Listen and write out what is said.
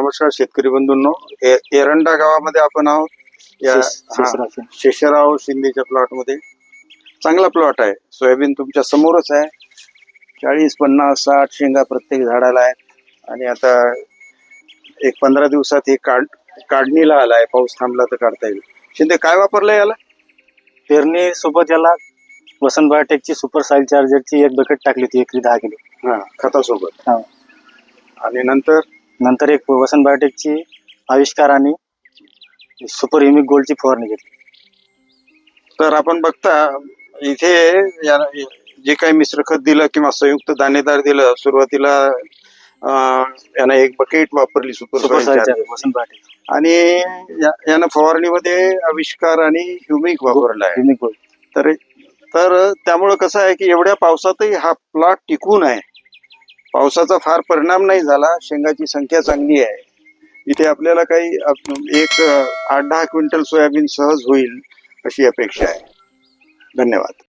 नमस्कार शेतकरी बंधूंनो, एरंडा गावामध्ये आपण आहोत. शेषराव शिंदेच्या प्लॉट मध्ये चांगला प्लॉट आहे. सोयाबीन तुमच्या समोरच आहे. 40, 50, 60 शेंगा प्रत्येक झाडाला आहेत आणि आता एक 15 दिवसात हे काढणीला आलाय. पाऊस थांबला तर काढता येईल. शिंदे काय वापरलंय याला? पेरणी सोबत याला वसंत बायोटेकची सुपर साईल चार्जरची एक बकेट टाकली होती, एकरी 10 किलो. हा, खतासोबत. हा. आणि नंतर एक वसंत बायोटेकची आविष्कार आणि सुपर युमिक गोल्डची फवारणी घेतली. तर आपण बघता इथे जे काही मिश्र खत दिलं किंवा संयुक्त दाणेदार दिलं, सुरुवातीला यानं एक बकेट वापरली सुपर साईल वसंत बायोटेक, आणि यानं फवारणीमध्ये आविष्कार आणि ह्युमिक वापरला आहे. युमिक गोल्ड. तर त्यामुळं कसं आहे की एवढ्या पावसातही हा प्लॉट टिकून आहे. पावसाचा फार परिणाम नाही झाला. शेंगाची संख्या चांगली आहे. इथे आपल्याला काही एक 8-10 क्विंटल सोयाबीन सहज होईल अशी अपेक्षा आहे. धन्यवाद.